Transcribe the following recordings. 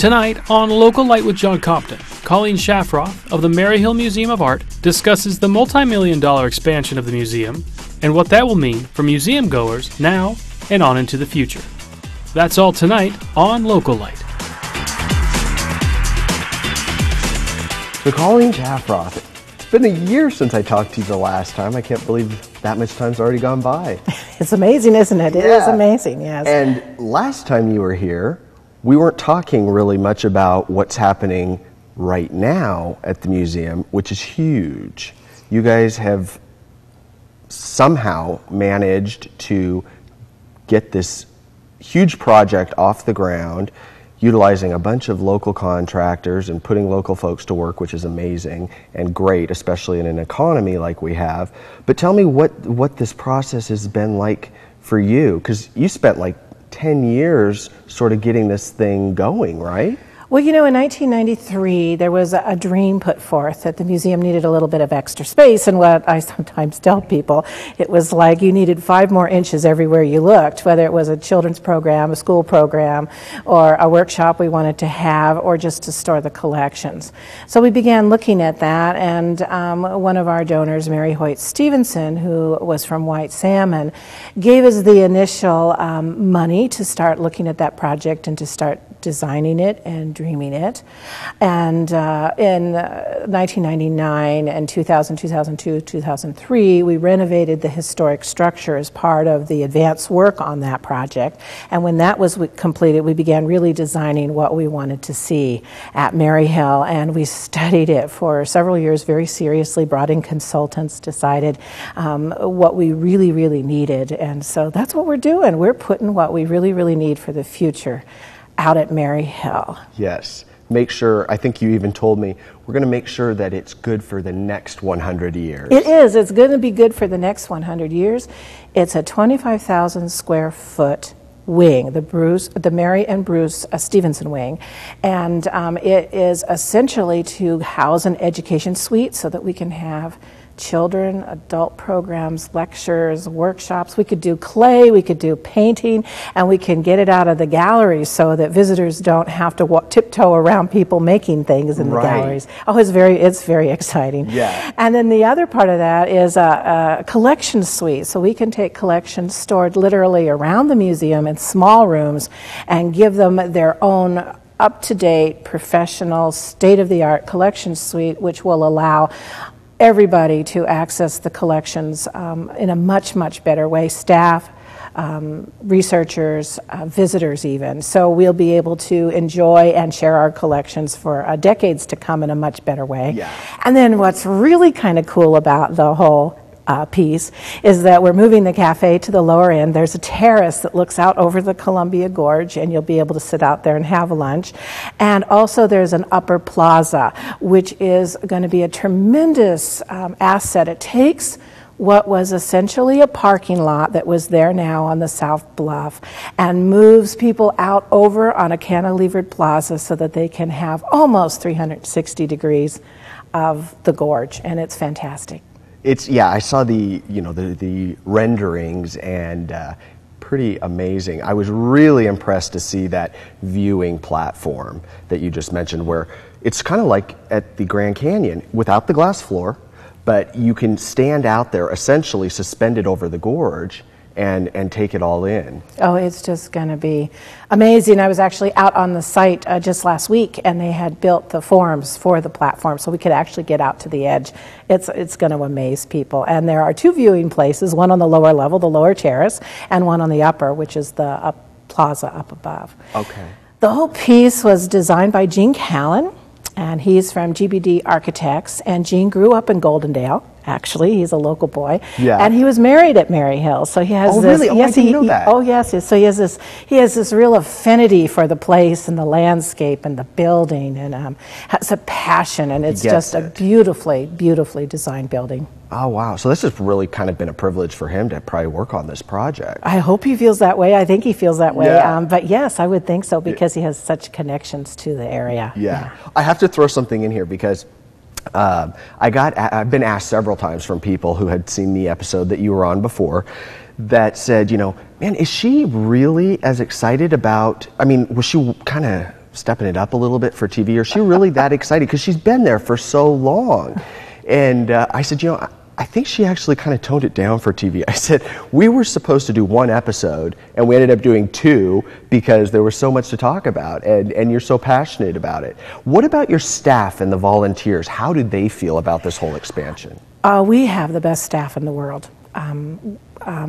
Tonight on Localite with John Compton, Colleen Schafroth of the Maryhill Museum of Art discusses the multi-million-dollar expansion of the museum and what that will mean for museum goers now and on into the future. That's all tonight on Localite. So Colleen Schafroth, it's been a year since I talked to you the last time. I can't believe that much time's already gone by. It's amazing, isn't it? It is amazing, yes. And last time you were here, we weren't talking really much about what's happening right now at the museum, which is huge. You guys have somehow managed to get this huge project off the ground, utilizing a bunch of local contractors and putting local folks to work, which is amazing and great, especially in an economy like we have. But tell me what this process has been like for you, because you spent like 10 years sort of getting this thing going, right? Well, you know, in 1993, there was a dream put forth that the museum needed a little bit of extra space, and what I sometimes tell people, it was like you needed 5 more inches everywhere you looked, whether it was a children's program, a school program, or a workshop we wanted to have, or just to store the collections. So we began looking at that, and one of our donors, Mary Hoyt Stevenson, who was from White Salmon, gave us the initial money to start looking at that project and to start designing it and dreaming it. And in 1999 and 2000, 2002, 2003, we renovated the historic structure as part of the advanced work on that project. And when that was completed, we began really designing what we wanted to see at Maryhill. And we studied it for several years very seriously, brought in consultants, decided what we really, really needed. And so that's what we're doing. We're putting what we really, really need for the future out at Maryhill. Yes. Make sure, I think you even told me, we're going to make sure that it's good for the next 100 years. It is. It's going to be good for the next 100 years. It's a 25,000 square foot wing, the Mary and Bruce Stevenson wing. And it is essentially to house an education suite so that we can have children, adult programs, lectures, workshops. We could do clay, we could do painting, and we can get it out of the galleries so that visitors don't have to tiptoe around people making things in the galleries. Oh, it's very exciting. Yeah. And then the other part of that is a collection suite. So we can take collections stored literally around the museum in small rooms and give them their own up-to-date, professional, state-of-the-art collection suite, which will allow everybody to access the collections in a much, much better way. Staff, researchers, visitors even. So we'll be able to enjoy and share our collections for decades to come in a much better way. Yeah. And then what's really kind of cool about the whole piece is that we're moving the cafe to the lower end. There's a terrace that looks out over the Columbia Gorge, and you'll be able to sit out there and have lunch. And also there's an upper plaza, which is going to be a tremendous asset. It takes what was essentially a parking lot that was there now on the South Bluff and moves people out over on a cantilevered plaza so that they can have almost 360 degrees of the gorge, and it's fantastic. I saw the renderings, and pretty amazing. I was really impressed to see that viewing platform that you just mentioned, where it's kind of like at the Grand Canyon without the glass floor, but you can stand out there essentially suspended over the gorge and take it all in. Oh, it's just going to be amazing. I was actually out on the site just last week, and they had built the forms for the platform so we could actually get out to the edge. It's going to amaze people. And there are 2 viewing places, one on the lower level, the lower terrace, and one on the upper, which is the plaza up above. Okay. The whole piece was designed by Gene Callan, and he's from GBD Architects, and Gene grew up in Goldendale. Actually, he's a local boy, and he was married at Maryhill, so he has this. Really? Oh, yes, I didn't know that. Oh, yes. So he has this real affinity for the place and the landscape and the building, and has a passion, and it's just a beautifully, beautifully designed building. Oh, wow. So this has really kind of been a privilege for him to probably work on this project. I hope he feels that way. I think he feels that way. Yeah. But yes, I would think so, because he has such connections to the area. Yeah. I have to throw something in here, because I've been asked several times from people who had seen the episode that you were on before that said, man, is she really as excited about, was she kind of stepping it up a little bit for TV, or is she really that excited? Because she's been there for so long. And I said, you know, I think she actually kind of toned it down for TV. I said, we were supposed to do one episode, and we ended up doing two because there was so much to talk about, and you're so passionate about it. What about your staff and the volunteers? How did they feel about this whole expansion? We have the best staff in the world.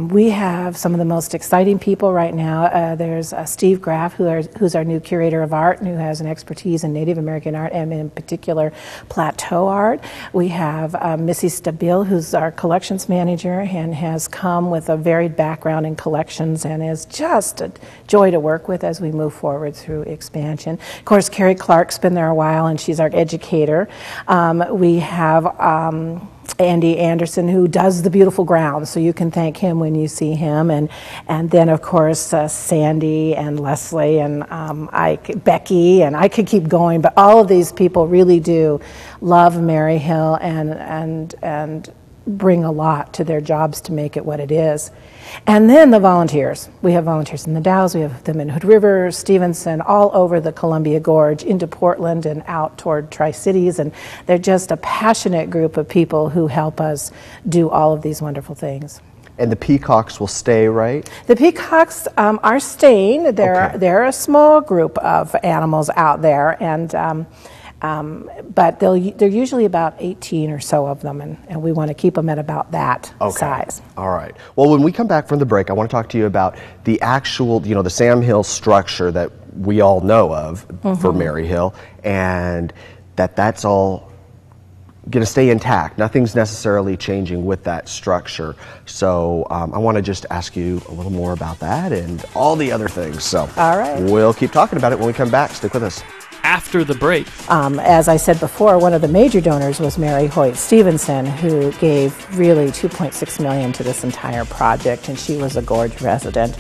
We have some of the most exciting people right now. There's Steve Graff, who's our new curator of art and who has an expertise in Native American art and in particular plateau art. We have Missy Stabile, who's our collections manager and has come with a varied background in collections and is just a joy to work with as we move forward through expansion. Of course, Carrie Clark's been there a while and she's our educator. We have Andy Anderson, who does the beautiful grounds, so you can thank him when you see him, and then of course Sandy and Leslie and Becky, and I could keep going, but all of these people really do love Maryhill and bring a lot to their jobs to make it what it is. And then the volunteers. We have volunteers in the Dalles, we have them in Hood River, Stevenson, all over the Columbia Gorge, into Portland and out toward Tri-Cities, and they're just a passionate group of people who help us do all of these wonderful things. And the peacocks will stay, right? The peacocks are staying. They're a small group of animals out there, and but they're usually about 18 or so of them, and we want to keep them at about that size. All right. Well, when we come back from the break, I want to talk to you about the actual, you know, the Sam Hill structure that we all know of for Maryhill, and that's all going to stay intact. Nothing's necessarily changing with that structure. So I want to just ask you a little more about that and all the other things. So all right. We'll keep talking about it when we come back. Stick with us. After the break. As I said before, one of the major donors was Mary Hoyt Stevenson, who gave really $2.6 million to this entire project, and she was a Gorge resident.